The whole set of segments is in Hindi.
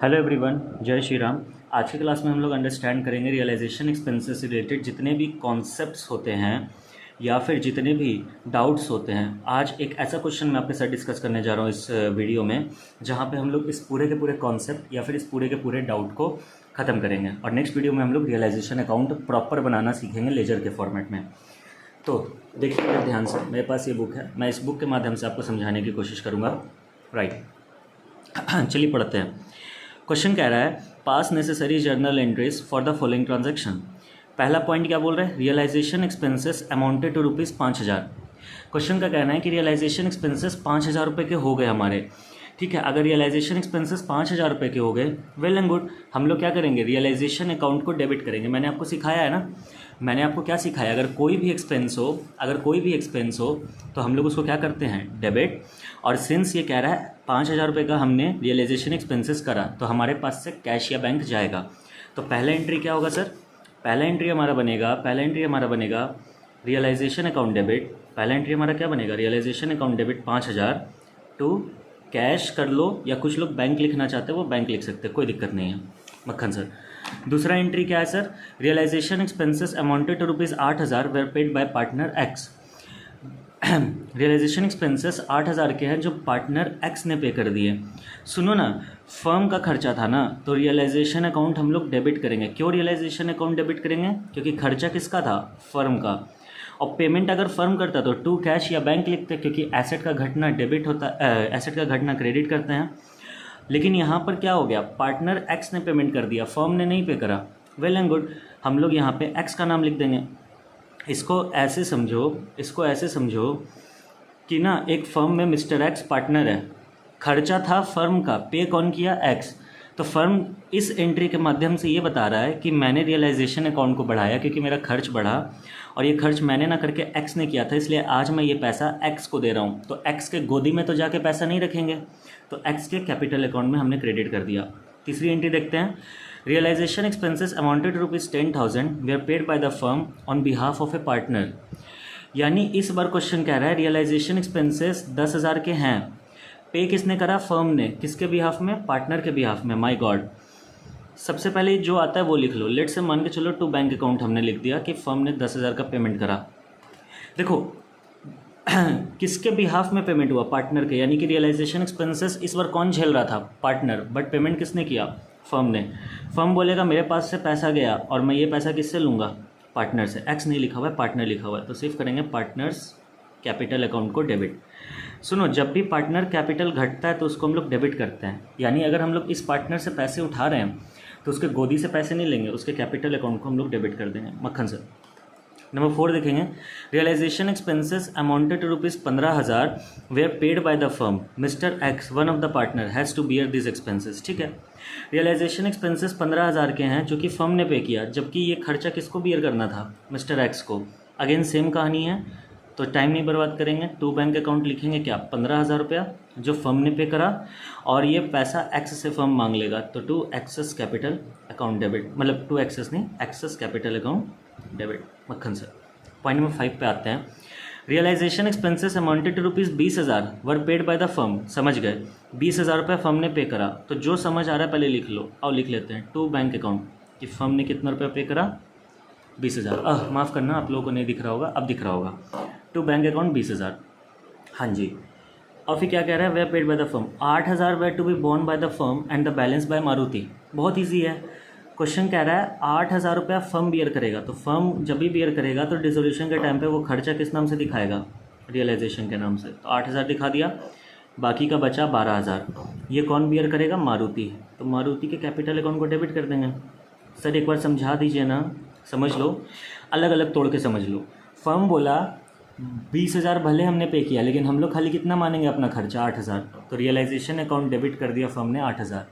हेलो एवरीवन, जय श्री राम। आज की क्लास में हम लोग अंडरस्टैंड करेंगे रियलाइजेशन एक्सपेंसेस से रिलेटेड जितने भी कॉन्सेप्ट्स होते हैं या फिर जितने भी डाउट्स होते हैं। आज एक ऐसा क्वेश्चन मैं आपके साथ डिस्कस करने जा रहा हूँ इस वीडियो में, जहाँ पे हम लोग इस पूरे के पूरे कॉन्सेप्ट या फिर इस पूरे के पूरे डाउट को ख़त्म करेंगे। और नेक्स्ट वीडियो में हम लोग रियलाइजेशन अकाउंट प्रॉपर बनाना सीखेंगे लेजर के फॉर्मेट में। तो देखिए मेरे ध्यान से, मेरे पास ये बुक है, मैं इस बुक के माध्यम से आपको समझाने की कोशिश करूँगा। राइट, चलिए पढ़ते हैं। क्वेश्चन कह रहा है pass necessary journal entries for the following transaction. पहला पॉइंट क्या बोल रहा है? Realisation expenses amounted to ₹5,000। Question का कहना है कि रियलाइजेशन एक्सपेंसेस 5,000 रुपये के हो गए हमारे। ठीक है, अगर रियलाइजेशन एक्सपेंसेस 5,000 रुपये के हो गए, वेल एंड गुड, हम लोग क्या करेंगे? रियलाइजेशन अकाउंट को डेबिट करेंगे। मैंने आपको सिखाया है ना, मैंने आपको क्या सिखाया? अगर कोई भी एक्सपेंस हो तो हम लोग उसको क्या करते हैं? डेबिट। और सिंस ये कह रहा है 5,000 रुपये का हमने रियलाइजेशन एक्सपेंसेस करा, तो हमारे पास से कैश या बैंक जाएगा। तो पहला एंट्री क्या होगा सर? पहला एंट्री हमारा बनेगा रियलाइजेशन अकाउंट डेबिट। पहला एंट्री हमारा क्या बनेगा? Realisation account debit 5,000 to cash कर लो, या कुछ लोग बैंक लिखना चाहते हैं वो बैंक लिख सकते हैं, कोई दिक्कत नहीं है। मक्खन सर, दूसरा एंट्री क्या है sir? Realisation expenses amounted to ₹8,000 were paid by partner X. Realisation expenses 8,000 के हैं जो पार्टनर एक्स ने पे कर दिए। सुनो ना, फर्म का खर्चा था ना, तो रियलाइजेशन अकाउंट हम लोग डेबिट करेंगे। क्यों रियलाइजेशन अकाउंट डेबिट करेंगे? क्योंकि खर्चा किसका था? फर्म का। और पेमेंट अगर फर्म करता तो टू कैश या बैंक लिखते, क्योंकि एसेट का घटना डेबिट होता, एसेट का घटना क्रेडिट करते हैं। लेकिन यहाँ पर क्या हो गया? पार्टनर एक्स ने पेमेंट कर दिया, फर्म ने नहीं पे करा। वेल एंड गुड, हम लोग यहाँ पे एक्स का नाम लिख देंगे। इसको ऐसे समझो कि ना, एक फर्म में मिस्टर एक्स पार्टनर है, खर्चा था फर्म का, पे कौन किया? एक्स। तो फर्म इस एंट्री के माध्यम से ये बता रहा है कि मैंने रियलाइजेशन अकाउंट को बढ़ाया क्योंकि मेरा खर्च बढ़ा, और ये खर्च मैंने ना करके एक्स ने किया था, इसलिए आज मैं ये पैसा एक्स को दे रहा हूँ। तो एक्स के गोदी में तो जाके पैसा नहीं रखेंगे, तो एक्स के कैपिटल अकाउंट में हमने क्रेडिट कर दिया। तीसरी एंट्री देखते हैं। Realisation expenses amounted to ₹10,000 were paid by the firm on behalf of a partner. यानी इस बार क्वेश्चन कह रहा है रियलाइजेशन एक्सपेंसेस 10,000 के हैं, पे किसने करा? फर्म ने। किसके बिहाफ में? पार्टनर के बिहाफ में। माय गॉड, सबसे पहले जो आता है वो लिख लो। लेट से मान के चलो टू बैंक अकाउंट हमने लिख दिया कि फर्म ने 10,000 का पेमेंट करा। देखो किसके बिहाफ में पेमेंट हुआ? पार्टनर के। यानी कि रियलाइजेशन एक्सपेंसेस इस बार कौन झेल रहा था? पार्टनर। बट पेमेंट किसने किया? फर्म ने। फर्म बोलेगा मेरे पास से पैसा गया और मैं ये पैसा किससे लूँगा? पार्टनर से। एक्स नहीं लिखा हुआ है, पार्टनर लिखा हुआ है, तो सिर्फ करेंगे पार्टनर्स कैपिटल अकाउंट को डेबिट। सुनो, जब भी पार्टनर कैपिटल घटता है तो उसको हम लोग डेबिट करते हैं। यानी अगर हम लोग इस पार्टनर से पैसे उठा रहे हैं तो उसके गोदी से पैसे नहीं लेंगे, उसके कैपिटल अकाउंट को हम लोग डेबिट कर देंगे। मक्खन सर, नंबर 4 देखेंगे। Realisation expenses amounted to ₹15,000 were paid by the firm. Mister X, one of the partner, has to bear this expenses. ठीक है, रियलाइजेशन एक्सपेंसेस 15,000 के हैं जो कि फर्म ने पे किया, जबकि ये खर्चा किसको बियर करना था? मिस्टर एक्स को। अगेन सेम कहानी है, तो टाइम नहीं बर्बाद करेंगे, टू बैंक अकाउंट लिखेंगे। क्या? 15,000 रुपया जो फर्म ने पे करा, और ये पैसा एक्स से फर्म मांग लेगा, तो to excess capital account debit, मतलब टू एक्सेस नहीं, excess capital account debit. Makhan sir, point number 5 पे आते हैं। Realisation expenses amounted to ₹20,000 were paid by the firm. समझ गए, 20,000 रुपये फर्म ने पे करा। तो जो समझ आ रहा है पहले लिख लो, और लिख लेते हैं टू बैंक अकाउंट कि फर्म ने कितना रुपया पे करा? 20,000। माफ़ करना, आप लोगों को नहीं दिख रहा होगा, अब दिख रहा होगा। Two bank account 20,000। हाँ जी, और फिर क्या कह रहा है? Were paid by the firm 8,000 were to be borne by the firm and the balance by Maruti. बहुत ईजी है, क्वेश्चन कह रहा है 8,000 रुपया फर्म बियर करेगा, तो फर्म जब भी बियर करेगा तो डिसोल्यूशन के टाइम पे वो खर्चा किस नाम से दिखाएगा? रियलाइजेशन के नाम से। तो 8,000 दिखा दिया, बाकी का बचा 12,000। ये कौन बियर करेगा? मारुति। तो मारुति के कैपिटल अकाउंट को डेबिट कर देंगे। सर एक बार समझा दीजिए ना, समझ लो, अलग अलग तोड़ के समझ लो। फर्म बोला 20,000 भले हमने पे किया, लेकिन हम लोग खाली कितना मानेंगे अपना खर्चा? 8,000। तो रियलाइजेशन अकाउंट डेबिट कर दिया फर्म ने 8,000।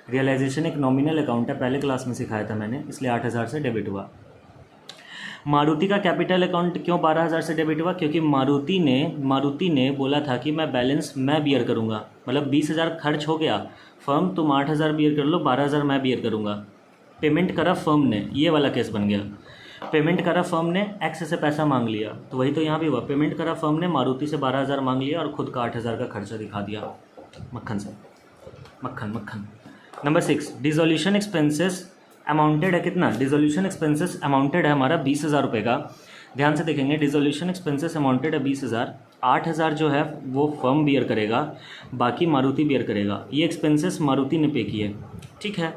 रियलाइजेशन एक नॉमिनल अकाउंट है, पहले क्लास में सिखाया था मैंने, इसलिए 8,000 से डेबिट हुआ। मारुति का कैपिटल अकाउंट क्यों 12,000 से डेबिट हुआ? क्योंकि मारुति ने बोला था कि मैं बैलेंस मैं बियर करूँगा, मतलब 20,000 खर्च हो गया, फर्म तुम 8,000 बियर कर लो, 12,000 मैं बियर करूँगा। पेमेंट करा फर्म ने, ये वाला केस बन गया। पेमेंट करा फर्म ने, एक्स से पैसा मांग लिया, तो वही तो यहाँ भी हुआ। पेमेंट करा फर्म ने, मारुति से 12,000 मांग लिया और खुद का 8,000 का खर्चा दिखा दिया। मक्खन से, मक्खन। नंबर 6, डिसोल्यूशन एक्सपेंसेस अमाउंटेड है कितना, डिसोल्यूशन एक्सपेंसेस अमाउंटेड है हमारा 20,000 रुपये का। ध्यान से देखेंगे, डिसोल्यूशन एक्सपेंसेस अमाउंटेड है 20,000, 8,000 जो है वो फर्म बियर करेगा, बाकी मारुति बियर करेगा। ये एक्सपेंसेस मारुति ने पे किए, ठीक है।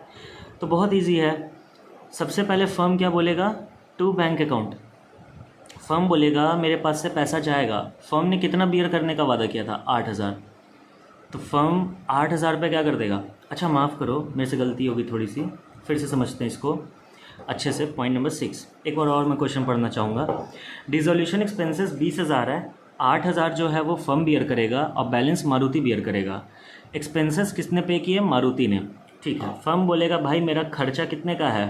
तो बहुत ईजी है, सबसे पहले फर्म क्या बोलेगा, टू बैंक अकाउंट। फर्म बोलेगा मेरे पास से पैसा जाएगा, फर्म ने कितना बियर करने का वादा किया था, 8,000, तो फर्म 8,000 रुपये क्या कर देगा। अच्छा माफ़ करो, मेरे से गलती होगी थोड़ी सी, फिर से समझते हैं इसको अच्छे से। पॉइंट नंबर 6 एक बार और मैं क्वेश्चन पढ़ना चाहूँगा। डिसोल्यूशन एक्सपेंसेस 20,000 है, 8,000 जो है वो फर्म बियर करेगा और बैलेंस मारुति बियर करेगा। एक्सपेंसेस किसने पे किए, मारुति ने, ठीक है। फर्म बोलेगा भाई मेरा खर्चा कितने का है,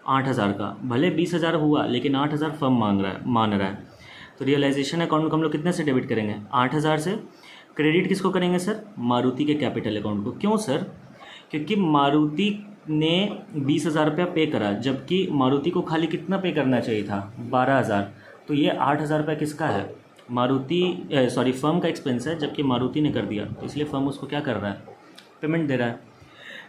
8,000 का, भले 20,000 हुआ लेकिन 8,000 फर्म मान रहा है। तो रियलाइजेशन अकाउंट को हम लोग कितने से डेबिट करेंगे, 8,000 से। क्रेडिट किसको करेंगे सर, मारुति के कैपिटल अकाउंट को। क्यों सर, क्योंकि मारुति ने 20,000 रुपया पे करा, जबकि मारुति को खाली कितना पे करना चाहिए था, 12,000। तो ये 8,000 रुपया किसका है, मारुति फर्म का एक्सपेंस है, जबकि मारुति ने कर दिया, तो इसलिए फर्म उसको क्या कर रहा है, पेमेंट दे रहा है।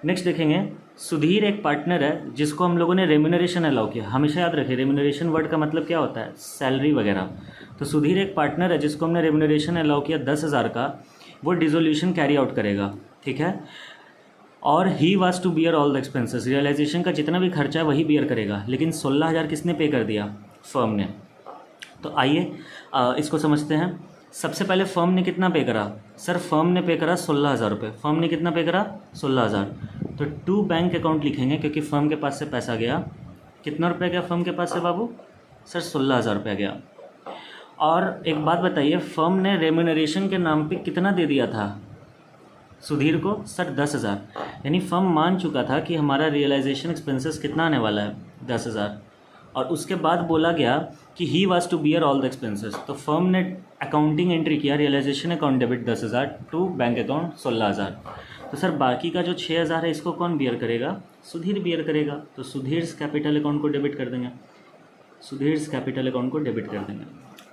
नेक्स्ट देखेंगे, सुधीर एक पार्टनर है जिसको हम लोगों ने रेम्यूनरेशन अलाउ किया। हमेशा याद रखें, रेम्यूनरेशन वर्ड का मतलब क्या होता है, सैलरी वगैरह। तो सुधीर एक पार्टनर है जिसको हमने रेम्यूनरेशन अलाउ किया 10,000 का, वो डिसोल्यूशन कैरी आउट करेगा, ठीक है। और he was to bear all the expenses, realisation का जितना भी खर्चा है वही बियर करेगा, लेकिन 16,000 किसने पे कर दिया, फर्म ने। तो आइए इसको समझते हैं। सबसे पहले फर्म ने कितना पे करा, सर फर्म ने पे करा 16,000 रुपये। फर्म ने कितना पे करा, 16,000। तो टू बैंक अकाउंट लिखेंगे क्योंकि फर्म के पास से पैसा गया, कितना रुपया गया फर्म के पास से बाबू, सर 16,000 रुपया गया। और एक बात बताइए, फर्म ने रेम्यूनरेशन के नाम पे कितना दे दिया था सुधीर को, सर 10,000। यानी फर्म मान चुका था कि हमारा रियलाइजेशन एक्सपेंसेस कितना आने वाला है, 10,000। और उसके बाद बोला गया कि he was to bear all the expenses, तो फर्म ने अकाउंटिंग एंट्री किया, realisation account debit 10,000 to bank account 16,000। तो सर बाकी का जो 6,000 है इसको कौन बियर करेगा, सुधीर बियर करेगा। तो सुधीर कैपिटल अकाउंट को डेबिट कर देंगे, सुधीर कैपिटल अकाउंट को डेबिट कर देंगे।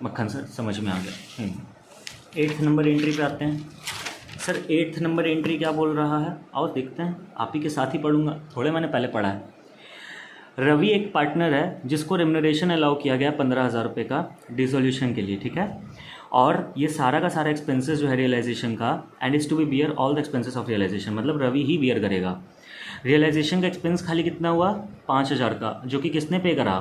मक्खन सर समझ में आ गया। 8th नंबर एंट्री पे आते हैं। सर 8th नंबर एंट्री क्या बोल रहा है, आओ देखते हैं, आप ही के साथ ही पढ़ूंगा, थोड़े मैंने पहले पढ़ा है। रवि एक पार्टनर है जिसको रेम्यूनरेशन अलाउ किया गया 15,000 रुपये का डिसोल्यूशन के लिए, ठीक है। और ये सारा का सारा एक्सपेंसेस जो है रियलाइजेशन का, and is to be bear all the expenses of realisation, मतलब रवि ही बियर करेगा। रियलाइजेशन का एक्सपेंस खाली कितना हुआ, 5,000 का, जो कि किसने पे करा,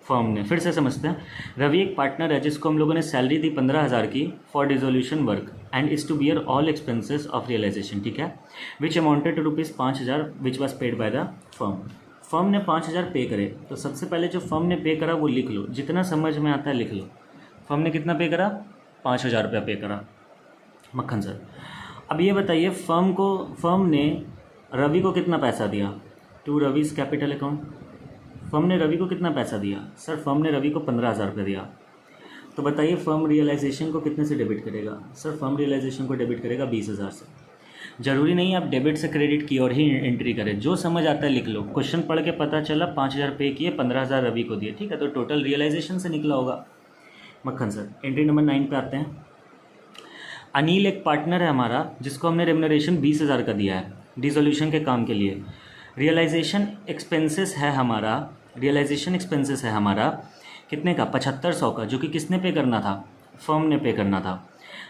फर्म ने। फिर से समझते हैं, रवि एक पार्टनर है जिसको हम लोगों ने सैलरी दी 15,000 की for dissolution work and is to bear all expenses of realisation, ठीक है, which amounted to ₹5,000 which was paid by the firm. Firm ने 5,000 पे करे, तो सबसे पहले जो फर्म ने पे करा वो लिख लो, जितना समझ में आता है लिख लो। फर्म ने कितना पे करा, 5,000 रुपया पे करा। मक्खन सर अब ये बताइए, फर्म ने रवि को कितना पैसा दिया, to Raviz capital account. Firm ने रवि को कितना पैसा दिया, सर फर्म ने रवि को 15,000 रुपये दिया। तो बताइए फर्म रियलाइजेशन को कितने से डेबिट करेगा, सर फर्म रियलाइजेशन को डेबिट करेगा 20,000 से। जरूरी नहीं आप डेबिट से क्रेडिट की और ही एंट्री करें, जो समझ आता है लिख लो। क्वेश्चन पढ़ के पता चला 5,000 पे किए, 15,000 रवि को दिए, ठीक है, तो टोटल रियलाइजेशन से निकला होगा। मक्खन सर एंट्री नंबर 9 पे आते हैं। अनिल एक पार्टनर है हमारा जिसको हमने रेम्यूनरेशन 20,000 का दिया है डिसोल्यूशन के काम के लिए। रियलाइजेशन एक्सपेंसेस है हमारा, रियलाइजेशन एक्सपेंसेस है हमारा कितने का, 7,500 का, जो कि किसने पे करना था, फर्म ने पे करना था।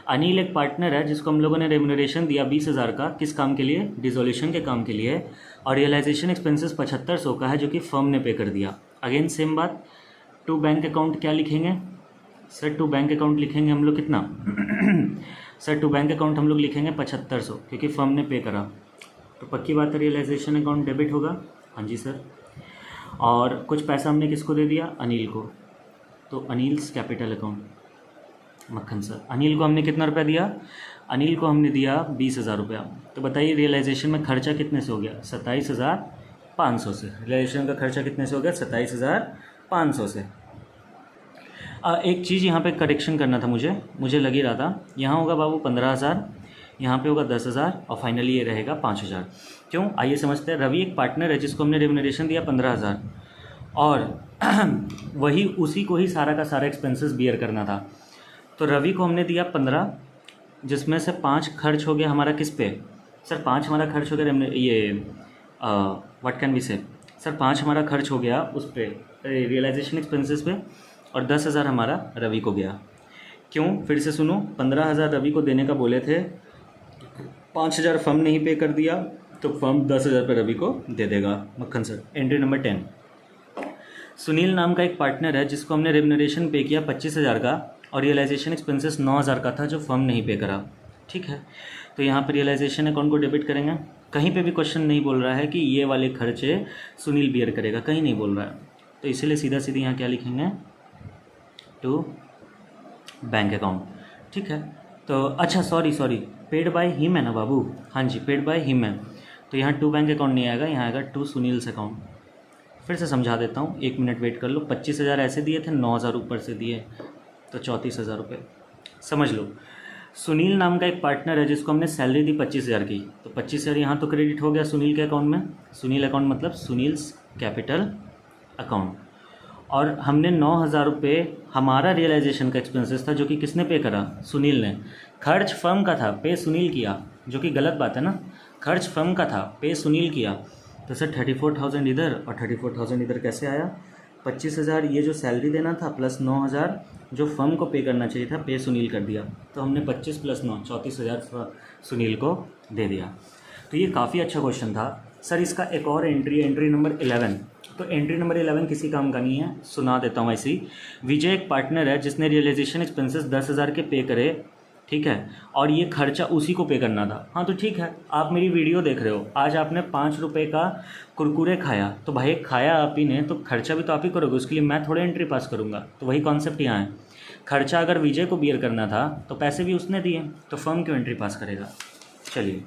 अनिल एक पार्टनर है जिसको हम लोगों ने रेम्यूनरेशन दिया 20,000 का, किस काम के लिए, डिसोल्यूशन के काम के लिए, और रियलाइजेशन एक्सपेंसेस 7,500 का है जो कि फर्म ने पे कर दिया। अगेन सेम बात, टू बैंक अकाउंट क्या लिखेंगे, सर टू बैंक अकाउंट लिखेंगे हम लोग कितना सर टू बैंक अकाउंट हम लोग लिखेंगे 7,500 क्योंकि फर्म ने पे करा, तो पक्की बात है रियलाइजेशन अकाउंट डेबिट होगा। हाँ जी सर। और कुछ पैसा हमने किसको दे दिया, अनिल को, तो अनिल्स कैपिटल अकाउंट। मक्खन सर अनिल को हमने कितना रुपया दिया, अनिल को हमने दिया 20,000 रुपया। तो बताइए रियलाइजेशन में खर्चा कितने से हो गया, 27,500 से। रियलाइजेशन का खर्चा कितने से हो गया, 27,500 से। एक चीज़ यहाँ पे करेक्शन करना था मुझे लग ही रहा था, यहाँ होगा बाबू 15,000, यहाँ पे होगा 10,000 और फाइनली ये रहेगा 5,000। क्यों, आइए समझते हैं। रवि एक पार्टनर है जिसको हमने रेम्यूनरेशन दिया 15,000 और वही उसी को ही सारा का सारा एक्सपेंसेस बियर करना था। तो रवि को हमने दिया 15, जिसमें से 5 खर्च हो गया हमारा किस पे, सर 5 हमारा खर्च हो गया ये व्हाट कैन वी से, सर 5 हमारा खर्च हो गया उस पर रियलाइजेशन एक्सपेंसेस पे और 10,000 हमारा रवि को गया। क्यों, फिर से सुनो, 15,000 रवि को देने का बोले थे, 5,000 फर्म ने ही पे कर दिया तो फर्म 10,000 पे रवि को दे देगा। मक्खन सर। एंट्री नंबर 10, सुनील नाम का एक पार्टनर है जिसको हमने रेम्यूनरेशन पे किया 25,000 का और रियलाइजेशन एक्सपेंसेस 9,000 का था जो फर्म नहीं पे करा। ठीक है, तो यहाँ पर रियलाइजेशन अकाउंट को डेबिट करेंगे। कहीं पे भी क्वेश्चन नहीं बोल रहा है कि ये वाले खर्चे सुनील बियर करेगा, कहीं नहीं बोल रहा है, तो इसीलिए सीधा सीधा यहाँ क्या लिखेंगे, टू बैंक अकाउंट। ठीक है, तो अच्छा सॉरी पेड बाय हिम है ना बाबू, हाँ जी पेड बाय हिम है, तो यहाँ टू बैंक अकाउंट नहीं आएगा, यहाँ आएगा टू सुनील्स अकाउंट। फिर से समझा देता हूँ, 1 मिनट वेट कर लो। 25,000 ऐसे दिए थे, 9,000 ऊपर से दिए तो 34,000 रुपये। समझ लो, सुनील नाम का एक पार्टनर है जिसको हमने सैलरी दी 25,000 की, तो 25,000 यहाँ तो क्रेडिट हो गया सुनील के अकाउंट में। सुनील अकाउंट मतलब सुनील्स कैपिटल अकाउंट। और हमने 9,000 रुपये हमारा रियलाइजेशन का एक्सपेंसेस था जो कि किसने पे करा, सुनील ने। खर्च फर्म का था, पे सुनील किया, जो कि गलत बात है ना, खर्च फर्म का था, पे सुनील किया। तो सर 34,000 इधर और 34,000 इधर कैसे आया, 25,000 ये जो सैलरी देना था प्लस 9,000 जो फर्म को पे करना चाहिए था, पे सुनील कर दिया, तो हमने 25 + 9 34,000 सुनील को दे दिया। तो ये काफ़ी अच्छा क्वेश्चन था सर। इसका एक और एंट्री नंबर 11, तो एंट्री नंबर 11 किसी काम का नहीं है, सुना देता हूँ ऐसे ही। विजय एक पार्टनर है जिसने रियलाइजेशन एक्सपेंसेस 10,000 के पे करे, ठीक है, और ये खर्चा उसी को पे करना था। हाँ तो ठीक है, आप मेरी वीडियो देख रहे हो, आज आपने 5 रुपये का कुरकुरे खाया, तो भाई खाया आप ही ने, तो खर्चा भी तो आप ही करोगे, उसके लिए मैं थोड़े एंट्री पास करूँगा। तो वही कॉन्सेप्ट यहाँ है, खर्चा अगर विजय को बियर करना था तो पैसे भी उसने दिए, तो फर्म क्यों एंट्री पास करेगा। चलिए,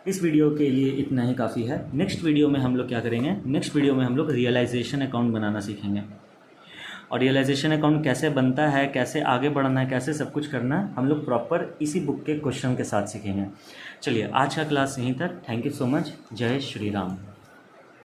इस वीडियो के लिए इतना ही काफ़ी है। नेक्स्ट वीडियो में हम लोग क्या करेंगे, नेक्स्ट वीडियो में हम लोग रियलाइजेशन अकाउंट बनाना सीखेंगे, और रियलाइजेशन अकाउंट कैसे बनता है, कैसे आगे बढ़ना है, कैसे सब कुछ करना है, हम लोग प्रॉपर इसी बुक के क्वेश्चन के साथ सीखेंगे। चलिए, आज का क्लास यहीं तक। Thank you so much. जय श्री राम।